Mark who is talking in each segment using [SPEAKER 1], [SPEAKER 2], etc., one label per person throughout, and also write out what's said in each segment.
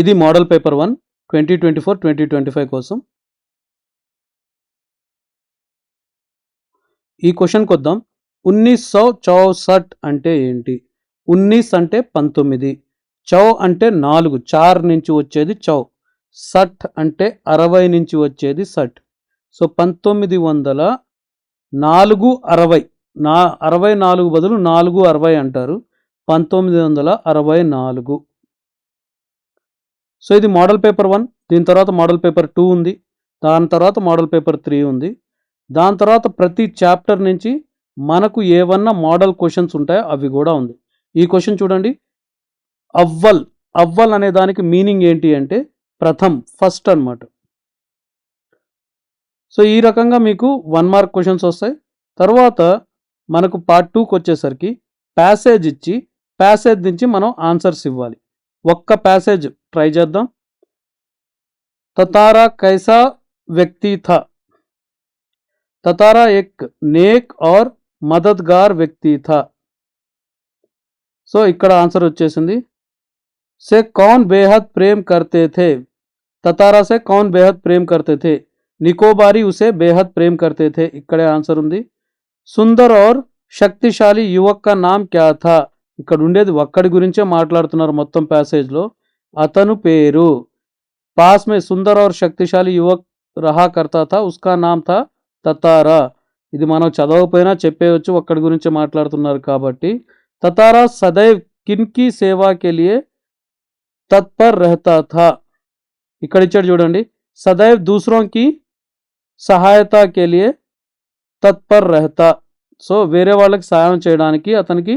[SPEAKER 1] ఇది model paper 1 2024-2025 కోసం. ఈ క్వశ్చన్కి వద్దాం. 1964 అంటే ఏంటి? 19 అంటే 19, చౌ అంటే 4, 4 నుంచి వచ్చేది చౌ, సట్ అంటే 60 నుంచి వచ్చేది సట్. సో 1960 64 బదులు 460 అంటారు, 1964. సో ఇది మోడల్ పేపర్ 1. దీని తర్వాత మోడల్ పేపర్ 2 ఉంది, దాని తర్వాత మోడల్ పేపర్ 3 ఉంది. దాని తర్వాత ప్రతి చాప్టర్ నుంచి మనకు ఏవన్నా మోడల్ క్వశ్చన్స్ ఉంటాయో అవి కూడా ఉంది. ఈ క్వశ్చన్ చూడండి, అవ్వల్ అనే దానికి మీనింగ్ ఏంటి అంటే ప్రథమ్, ఫస్ట్ అన్నమాట. సో ఈ రకంగా మీకు 1 మార్క్ క్వశ్చన్స్ వస్తాయి. తర్వాత మనకు పార్ట్ 2కి వచ్చేసరికి ప్యాసేజ్ ఇచ్చి ప్యాసేజ్ నుంచి మనం ఆన్సర్స్ ఇవ్వాలి. ఒక్క ప్యాసేజ్ ట్రై చేద్దాం. తతారా కైసా వ్యక్తి థా, తతారా ఎక్ నేక్ और మదద్గార్ వ్యక్తి థా. సో ఇక్కడ ఆన్సర్ వచ్చేసింది. से कौन बेहद प्रेम करते थे, ततारा से कौन बेहद प्रेम करते थे, निकोबारी उसे बेहद प्रेम करते थे. इकड़े आंसर ఉంది. सुंदर और शक्तिशाली युवक का नाम क्या था. ఇక్కడ ఉండేది ఒక్కడి గురించే మాట్లాడుతున్నారు మొత్తం ప్యాసేజ్ లో. అతను పేరు, पास में सुंदर और शक्तिशाली युवक रहा करता था, उसका नाम था తతారా. ఇది మనం చదవకపోయినా చెప్పేయచ్చు, ఒక్కడి గురించే మాట్లాడుతున్నారు కాబట్టి. తతారా సదైవ్ కిన్కి సేవా కే లియే తత్పర్ रहता था. ఇక్కడ ఇచ్చాడు చూడండి, సదైవ్ దూసరోं की సహాయత కే లియే తత్పర్ रहता. సో వేరే వాళ్ళకి సాయం చేయడానికి అతనికి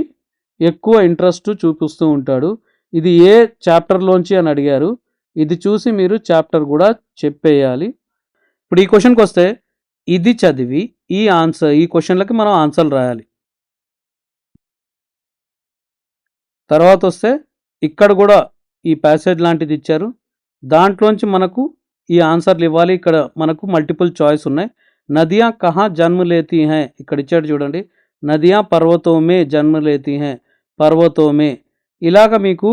[SPEAKER 1] ఎక్కువ ఇంట్రెస్ట్ చూపిస్తూ ఉంటాడు. ఇది ఏ చాప్టర్లోంచి అని అడిగారు, ఇది చూసి మీరు చాప్టర్ కూడా చెప్పేయాలి. ఇప్పుడు ఈ క్వశ్చన్కి వస్తే ఇది చదివి ఈ క్వశ్చన్లకి మనం ఆన్సర్లు రాయాలి. తర్వాత వస్తే ఇక్కడ కూడా ఈ ప్యాసేజ్ లాంటిది ఇచ్చారు, దాంట్లోంచి మనకు ఈ ఆన్సర్లు ఇవ్వాలి. ఇక్కడ మనకు మల్టిపుల్ చాయిస్ ఉన్నాయి. నదియా కహా జన్మ లేతీ హై, ఇక్కడ ఇచ్చాడు చూడండి, నదియా పర్వతోమే జన్మ లేతీ హై, పర్వతోమే. ఇలాగ మీకు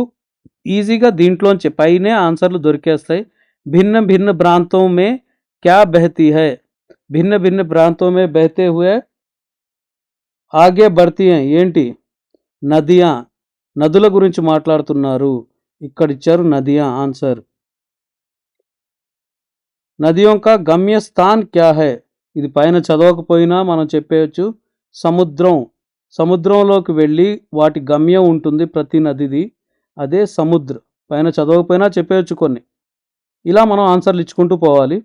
[SPEAKER 1] ఈజీగా దీంట్లోంచి పైనే ఆన్సర్లు దొరికేస్తాయి. భిన్న భిన్న ప్రాంతం మే క్యా బహతీ హై, భిన్న భిన్న ప్రాంతం మే బహతే హుయే ఆగే బఢతీ హై. ఏంటి? నదియా, నదుల గురించి మాట్లాడుతున్నారు. ఇక్కడ ఇచ్చారు నదియా ఆన్సర్. నదియోं का గమ్య స్థాన్ క్యా హై, ఇది పైన చదవకపోయినా మనం చెప్పేయచ్చు. సముద్రం, సముద్రంలోకి వెళ్ళి వాటి గమ్యం ఉంటుంది ప్రతి నదిది, అదే సముద్ర. పైన చదవకపోయినా చెప్పేయచ్చు కొన్ని. ఇలా మనం ఆన్సర్లు ఇచ్చుకుంటూ పోవాలి.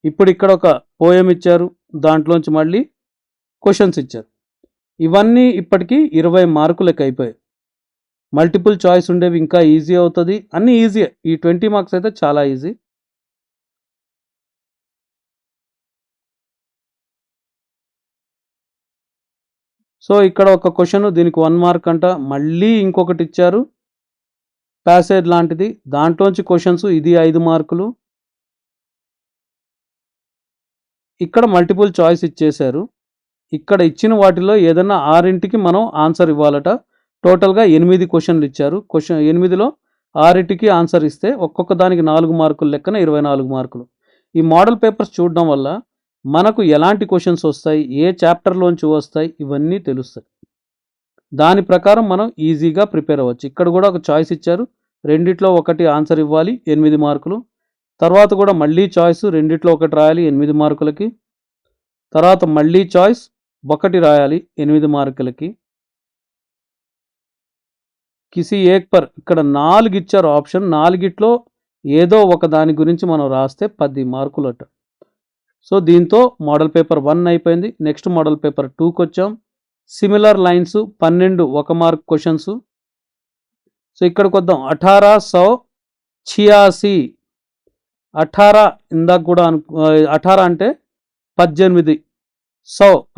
[SPEAKER 1] ఇప్పుడు ఇక్కడ ఒక పోయం ఇచ్చారు, దాంట్లోంచి మళ్ళీ క్వశ్చన్స్ ఇచ్చారు. ఇవన్నీ ఇప్పటికీ 20 మార్కులకు అయిపోయాయి. మల్టిపుల్ చాయిస్ ఉండేవి ఇంకా ఈజీ అవుతుంది, అన్నీ ఈజీ. ఈ 20 మార్క్స్ అయితే చాలా ఈజీ. సో ఇక్కడ ఒక క్వశ్చన్, దీనికి 1 మార్క్ అంట. మళ్ళీ ఇంకొకటి ఇచ్చారు ప్యాసేజ్ లాంటిది, దాంట్లోంచి క్వశ్చన్స్, ఇది 5 మార్కులు. ఇక్కడ మల్టిపుల్ చాయిస్ ఇచ్చేశారు. ఇక్కడ ఇచ్చిన వాటిలో ఏదన్నా 6ంటికి మనం ఆన్సర్ ఇవ్వాలట. టోటల్గా 8 క్వశ్చన్లు ఇచ్చారు. క్వశ్చన్ 8లో 6ంటికి ఆన్సర్ ఇస్తే ఒక్కొక్క దానికి 4 మార్కులు లెక్కన 24 మార్కులు. ఈ మోడల్ పేపర్స్ చూడడం వల్ల మనకు ఎలాంటి క్వశ్చన్స్ వస్తాయి, ఏ చాప్టర్లోంచి వస్తాయి, ఇవన్నీ తెలుస్తాయి. దాని ప్రకారం మనం ఈజీగా ప్రిపేర్ అవ్వచ్చు. ఇక్కడ కూడా ఒక చాయిస్ ఇచ్చారు, రెండిట్లో ఒకటి ఆన్సర్ ఇవ్వాలి, 8 మార్కులు. తర్వాత కూడా మళ్ళీ చాయిస్, రెండిట్లో ఒకటి రాయాలి 8 మార్కులకి. తర్వాత మళ్ళీ చాయిస్, ఒకటి రాయాలి 8 మార్కులకి. కిసి ఏక్ పర్, ఇక్కడ 4 ఇచ్చారు ఆప్షన్, 4ట్లో ఏదో ఒక దాని గురించి మనం రాస్తే 10 మార్కులట. సో దీంతో మోడల్ పేపర్ 1 అయిపోయింది. నెక్స్ట్ మోడల్ పేపర్ 2కి వచ్చాం. Similar lines 12 1 mark questions. So ఇక్కడికి వద్దాం. 1886, 18 ఇందాక కూడా 18 అంటే 18,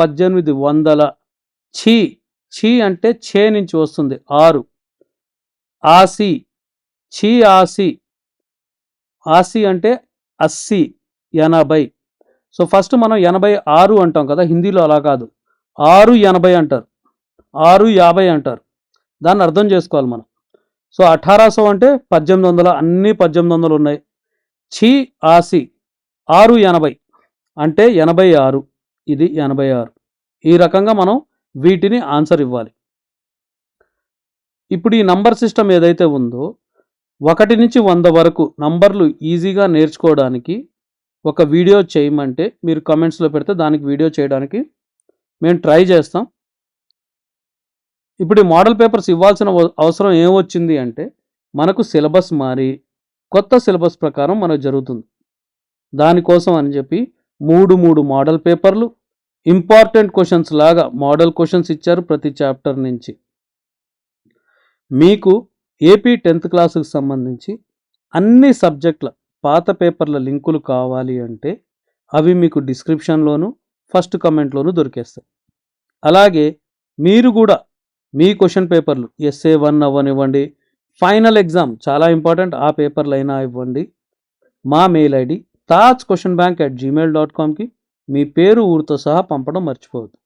[SPEAKER 1] 1800. ఛీ అంటే ఛే నుంచి వస్తుంది 6. ఆసి, ఛీ ఆసి, ఆసి అంటే 80, 80. సో ఫస్ట్ మనం 86 అంటాం కదా, హిందీలో అలా కాదు, 680 అంటారు, 650 అంటారు. దాన్ని అర్థం చేసుకోవాలి మనం. సో 1800 అంటే 1800, అన్ని 1800 ఉన్నాయి. ఛీ ఆసి 680 అంటే 86, ఇది 86. ఈ రకంగా మనం వీటిని ఆన్సర్ ఇవ్వాలి. ఇప్పుడు ఈ నంబర్ సిస్టమ్ ఏదైతే ఉందో 1 నుంచి 100 వరకు నంబర్లు ఈజీగా నేర్చుకోవడానికి ఒక వీడియో చేయమంటే మీరు కమెంట్స్లో పెడితే దానికి వీడియో చేయడానికి మేము ట్రై చేస్తాం. ఇప్పుడు ఈ మోడల్ పేపర్స్ ఇవ్వాల్సిన అవసరం ఏమొచ్చింది అంటే మనకు సిలబస్ మారి కొత్త సిలబస్ ప్రకారం మనకు జరుగుతుంది. దానికోసం అని చెప్పి 3 మోడల్ పేపర్లు ఇంపార్టెంట్ క్వశ్చన్స్ లాగా మోడల్ క్వశ్చన్స్ ఇచ్చారు ప్రతి చాప్టర్ నుంచి. మీకు ఏపీ 10th క్లాసుకు సంబంధించి అన్ని సబ్జెక్టుల పాత పేపర్ల లింకులు కావాలి అంటే అవి మీకు డిస్క్రిప్షన్లోను ఫస్ట్ కమెంట్లోను దొరికేస్తాయి. అలాగే మీరు కూడా మీ క్వశ్చన్ పేపర్లు ఎస్ఏ 1 అవ్వనివ్వండి, ఫైనల్ ఎగ్జామ్ చాలా ఇంపార్టెంట్, ఆ పేపర్లు అయినా ఇవ్వండి. మా మెయిల్ ఐడి tajquestionbank@gmail.comకి మీ పేరు ఊరితో సహా పంపడం మర్చిపోవద్దు.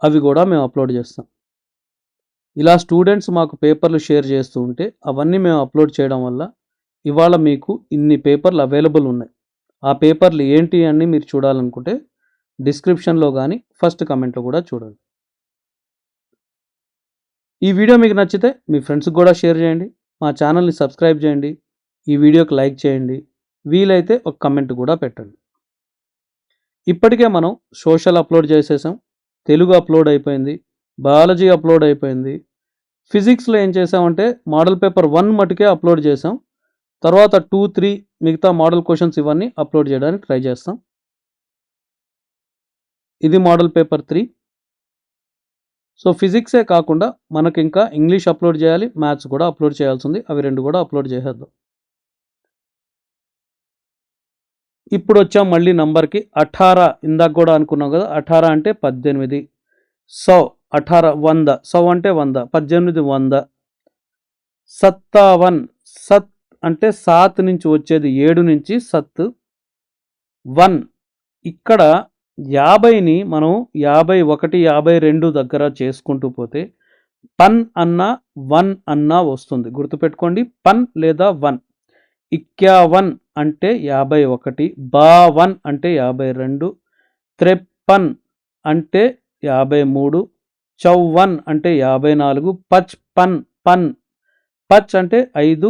[SPEAKER 1] అవి కూడా మేము అప్లోడ్ చేస్తాం. ఇలా స్టూడెంట్స్ మాకు పేపర్లు షేర్ చేస్తూ ఉంటే అవన్నీ మేము అప్లోడ్ చేయడం వల్ల ఇవాళ మీకు ఇన్ని పేపర్లు అవైలబుల్ ఉన్నాయి. ఆ పేపర్లు ఏంటి అని మీరు చూడాలనుకుంటే డిస్క్రిప్షన్లో కానీ ఫస్ట్ కమెంట్లో కూడా చూడండి. ఈ వీడియో మీకు నచ్చితే మీ ఫ్రెండ్స్కి కూడా షేర్ చేయండి, మా ఛానల్ని సబ్స్క్రైబ్ చేయండి, ఈ వీడియోకి లైక్ చేయండి, వీలైతే ఒక కమెంట్ కూడా పెట్టండి. ఇప్పటికే మనం సోషల్ అప్లోడ్ చేసేసాం, తెలుగు అప్లోడ్ అయిపోయింది, బయాలజీ అప్లోడ్ అయిపోయింది. ఫిజిక్స్లో ఏం చేసామంటే మోడల్ పేపర్ 1 మటుకే అప్లోడ్ చేసాం. తర్వాత 2, 3 మిగతా మోడల్ క్వశ్చన్స్ ఇవన్నీ అప్లోడ్ చేయడానికి ట్రై చేస్తాం. ఇది మోడల్ పేపర్ 3. సో ఫిజిక్సే కాకుండా మనకి ఇంకా ఇంగ్లీష్ అప్లోడ్ చేయాలి, మ్యాథ్స్ కూడా అప్లోడ్ చేయాల్సి ఉంది. అవి 2 కూడా అప్లోడ్ చేసేద్దాం. ఇప్పుడు వచ్చాం మళ్ళీ నంబర్కి 18. ఇందాక కూడా అనుకున్నాం కదా, 18 అంటే 18. 100, 18 100, 100 అంటే 100, 18 100. 57, సత్ అంటే 7 నుంచి వచ్చేది 7 నుంచి సత్. 1 ఇక్కడ 50ని మనం 51, 52 దగ్గర చేసుకుంటూ పోతే పన్ అన్న 1 అన్న వస్తుంది. గుర్తుపెట్టుకోండి, పన్ లేదా 1. 51 అంటే 51, 52 అంటే 52, 53 అంటే 53, 54 అంటే 54, 55 పన్ పచ్ అంటే 5,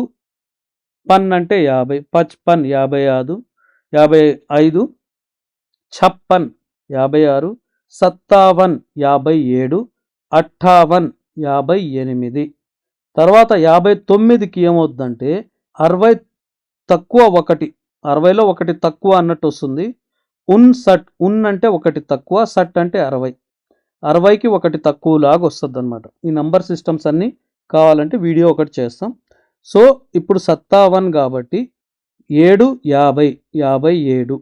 [SPEAKER 1] పన్ అంటే 50, 55 55, 56 56, 57 57, 58 58. తర్వాత 59కి ఏమవుతుందంటే 60 తక్కువ 1, 60లో 1 తక్కువ అన్నట్టు వస్తుంది. సట్ అంటే 1 తక్కువ, సట్ అంటే 60, 60కి 1 తక్కువ లాగా వస్తుంది అనమాట. ఈ నంబర్ సిస్టమ్స్ అన్నీ కావాలంటే వీడియో ఒకటి చేస్తాం. సో ఇప్పుడు 57 కాబట్టి 7 50, 57.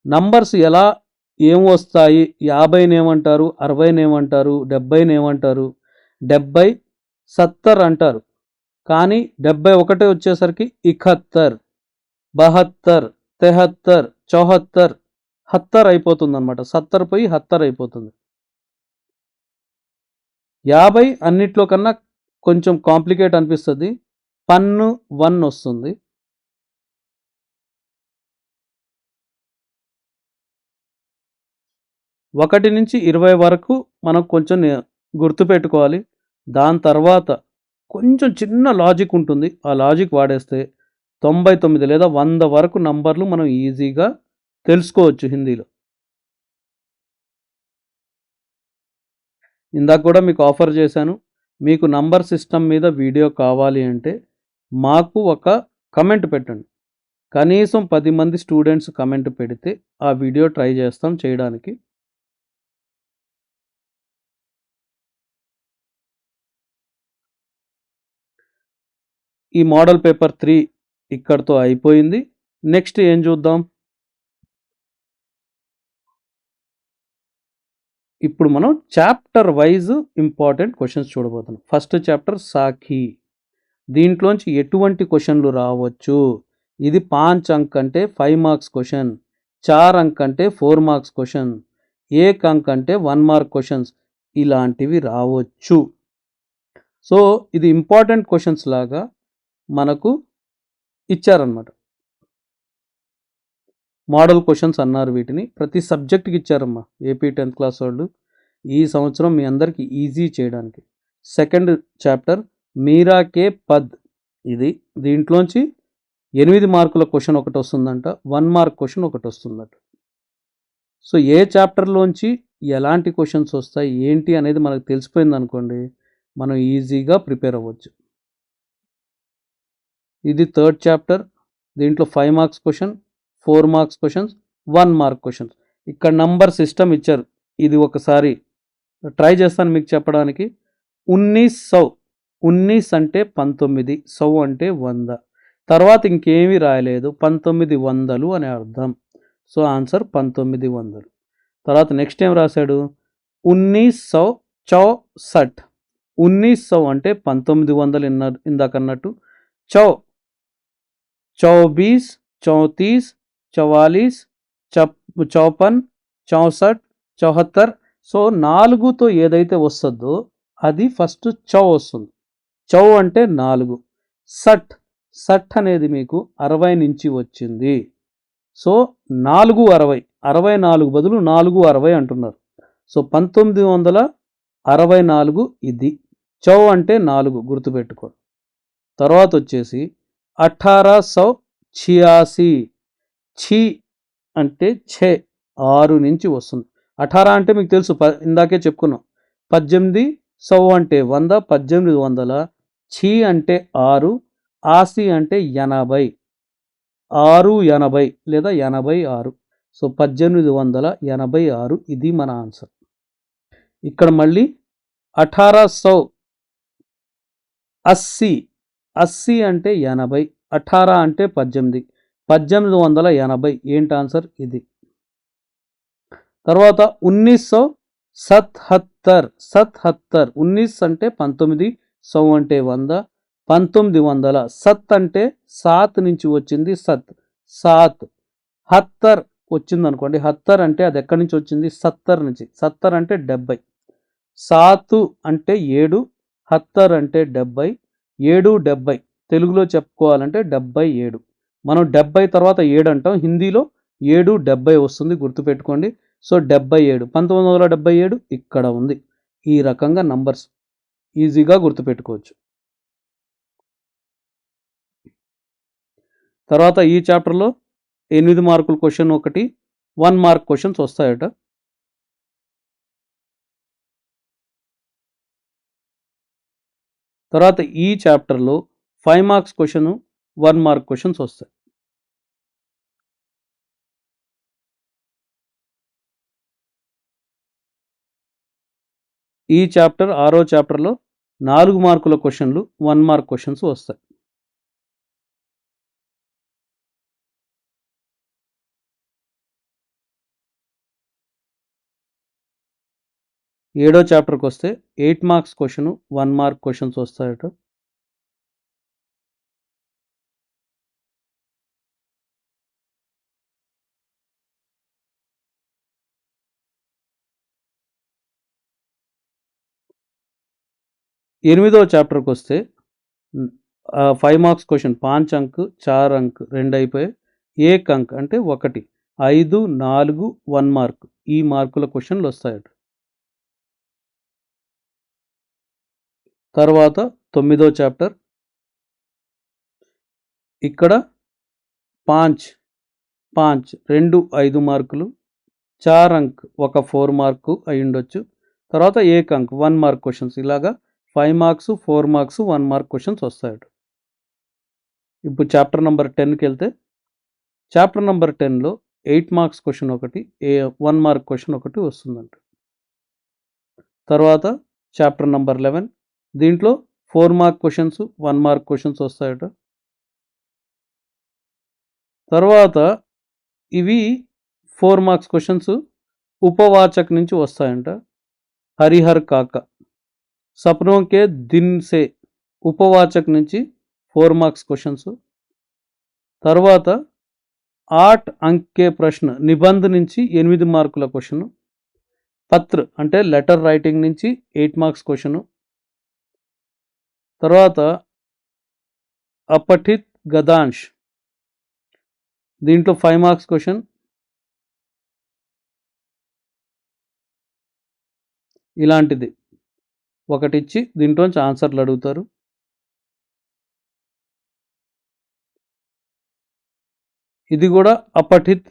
[SPEAKER 1] నంబర్స్ ఎలా ఏం వస్తాయి? 50ని ఏమంటారు, 60ని ఏమంటారు, 70ని ఏమంటారు? 70, 70 అంటారు. కానీ 71 వచ్చేసరికి 71, 72, 73, 74, 70 అయిపోతుంది అనమాట. 70 పోయి 70 అయిపోతుంది. 50 అన్నిట్లో కన్నా కొంచెం కాంప్లికేట్ అనిపిస్తుంది. పన్ను 1 వస్తుంది. ఒకటి నుంచి 20 వరకు మనం కొంచెం గుర్తుపెట్టుకోవాలి. దాని తర్వాత కొంచెం చిన్న లాజిక్ ఉంటుంది. ఆ లాజిక్ వాడేస్తే 99 లేదా 100 వరకు నంబర్లు మనం ఈజీగా తెలుసుకోవచ్చు హిందీలో. ఇందాక కూడా మీకు ఆఫర్ చేశాను, మీకు నంబర్ సిస్టమ్ మీద వీడియో కావాలి అంటే మాకు ఒక కమెంట్ పెట్టండి. కనీసం 10 మంది స్టూడెంట్స్ కమెంట్ పెడితే ఆ వీడియో ట్రై చేస్తాం చేయడానికి. ఈ మోడల్ పేపర్ 3 ఇక్కడితో అయిపోయింది. నెక్స్ట్ ఏం చూద్దాం? ఇప్పుడు మనం చాప్టర్ వైజ్ ఇంపార్టెంట్ క్వశ్చన్స్ చూడబోతున్నాం. First chapter Sakhi. దీంట్లోంచి ఎటువంటి క్వశ్చన్లు రావచ్చు? ఇది 5 అంక్ అంటే 5 మార్క్స్ క్వశ్చన్, 4 అంక్ అంటే 4 మార్క్స్ క్వశ్చన్. ఏక్ అంక్ అంటే 1 మార్క్ క్వశ్చన్స్ ఇలాంటివి రావచ్చు. సో ఇది ఇంపార్టెంట్ క్వశ్చన్స్ లాగా మనకు ఇచ్చారనమాట. మోడల్ క్వశ్చన్స్ అన్నారు వీటిని. ప్రతి సబ్జెక్ట్కి ఇచ్చారమ్మా ఏపీ 10th క్లాస్ వాళ్ళు ఈ సంవత్సరం మీ అందరికీ ఈజీ చేయడానికి. సెకండ్ చాప్టర్ మీరా కే పద్, ఇది దీంట్లోంచి 8 మార్కుల క్వశ్చన్ ఒకటి వస్తుందంట, 1 మార్క్ క్వశ్చన్ ఒకటి వస్తుందట. సో ఏ చాప్టర్లోంచి ఎలాంటి క్వశ్చన్స్ వస్తాయి ఏంటి అనేది మనకు తెలిసిపోయింది అనుకోండి, మనం ఈజీగా ప్రిపేర్ అవ్వచ్చు. ఇది థర్డ్ చాప్టర్, దీంట్లో 5 marks question, 4 marks questions, 1 mark questions. ఇక్కడ నంబర్ సిస్టమ్ ఇచ్చారు, ఇది ఒకసారి ట్రై చేస్తాను మీకు చెప్పడానికి. 1900, 19 అంటే 19, 100 అంటే 100, తర్వాత ఇంకేమీ రాయలేదు, 1900 అనే అర్థం. So answer 1900. తర్వాత నెక్స్ట్ ఏం రాశాడు, 1964, 1900 అంటే 1900 ఇందాకన్నట్టు, 24, 34, 44, 54, 64, 74. సో 4తో ఏదైతే వస్తుందో అది ఫస్ట్ చౌ వస్తుంది. చౌ అంటే 4. సట్, సట్ అనేది మీకు 60 నుంచి వచ్చింది. సో 460, 64 బదులు 460 అంటున్నారు. సో 1964 ఇది. చౌ అంటే 4 గుర్తుపెట్టుకోండి. తర్వాత వచ్చేసి 1886, ఛీ అంటే ఛే 6 నుంచి వస్తుంది. 18 అంటే మీకు తెలుసు, ఇందాకే చెప్పుకున్నాం. 1800 అంటే 100, 1800. ఛీ అంటే 6, ఆసి అంటే 80, 680 లేదా 86. సో 1886 ఇది మన ఆన్సర్. ఇక్కడ మళ్ళీ 1880, 80 అంటే 80, 18 అంటే 18, 1880 ఏంటి ఆన్సర్ ఇది. తర్వాత 1977, 19 అంటే 19, 100 అంటే 100, 1900. సత్ అంటే 7 నుంచి వచ్చింది, సత్ 7. 70 వచ్చింది అనుకోండి, 70 అంటే అది ఎక్కడి నుంచి వచ్చింది, 70 నుంచి. 70 అంటే 70, 7 అంటే 7, 70 అంటే 70, 7 70. తెలుగులో చెప్పుకోవాలంటే 77. మనం 70 తర్వాత 7 అంటాం, హిందీలో 7 70 వస్తుంది, గుర్తుపెట్టుకోండి. సో 77, 1977 ఇక్కడ ఉంది. ఈ రకంగా నంబర్స్ ఈజీగా గుర్తుపెట్టుకోవచ్చు. తర్వాత ఈ చాప్టర్లో 8 మార్కుల క్వశ్చన్ ఒకటి, 1 మార్క్ క్వశ్చన్స్ వస్తాయట. తర్వాత ఈ చాప్టర్లో 5 మార్క్స్ క్వశ్చన్, 1 మార్క్ క్వశ్చన్స్ వస్తాయి. ఈ చాప్టర్ 6వ చాప్టర్లో 4 మార్కుల క్వశ్చన్లు, 1 మార్క్ క్వశ్చన్స్ వస్తాయి. ఏడో చాప్టర్కి వస్తే 8 మార్క్స్ క్వశ్చన్, 1 మార్క్ క్వశ్చన్స్ వస్తాయట. ఎనిమిదో చాప్టర్కి వస్తే 5 మార్క్స్ క్వశ్చన్, 5 అంక్, 4 అంక్ 2 అయిపోయాయి. ఏక్ అంక్ అంటే 1, 5, 4, 1 మార్క్ ఈ మార్కుల క్వశ్చన్లు వస్తాయట. తర్వాత 9దో చాప్టర్, ఇక్కడ 5, 2 5 మార్కులు, 4 అంక్ 4 మార్కు అయి ఉండొచ్చు. తర్వాత ఏక్ అంక్ 1 మార్క్ క్వశ్చన్స్, ఇలాగా 5 మార్క్స్, 4 మార్క్స్, 1 మార్క్ క్వశ్చన్స్ వస్తాయట. ఇప్పుడు చాప్టర్ నెంబర్ 10కి వెళ్తే, చాప్టర్ నెంబర్ 10లో 8 మార్క్స్ క్వశ్చన్ ఒకటి, 1 మార్క్ క్వశ్చన్ ఒకటి వస్తుందంట. తర్వాత చాప్టర్ నెంబర్ 11, దీంట్లో 4 మార్క్ క్వశ్చన్స్, 1 మార్క్ క్వశ్చన్స్ వస్తాయట. తర్వాత ఇవి 4 మార్క్స్ క్వశ్చన్స్ ఉపవాచక్ నుంచి వస్తాయంట. హరిహర్ కాక, సప్నోं के दिन से ఉపవాచక్ నుంచి 4 మార్క్స్ క్వశ్చన్స్. తర్వాత 8 అంక్ కే ప్రశ్న నిబంధ నుంచి 8 మార్కుల క్వశ్చన్. పత్ర్ అంటే లెటర్ రైటింగ్ నుంచి 8 మార్క్స్ క్వశ్చన్. తర్వాత అపఠిత్ గదాంశ్, దీంట్లో 5 మార్క్స్ క్వశ్చన్. ఇలాంటిది ఒకటిచ్చి దీంట్లోంచి ఆన్సర్లు అడుగుతారు. ఇది కూడా అపఠిత్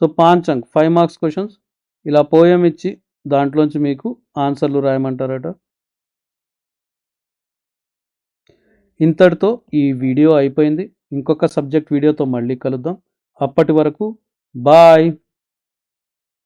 [SPEAKER 1] సో 5 అంక్ 5 మార్క్స్ క్వశ్చన్స్. ఇలా పోయం ఇచ్చి దాంట్లోంచి మీకు ఆన్సర్లు రాయమంటారట. ఇంతటితో ఈ వీడియో అయిపోయింది. ఇంకొక సబ్జెక్ట్ వీడియోతో మళ్ళీ కలుద్దాం. అప్పటి వరకు బాయ్.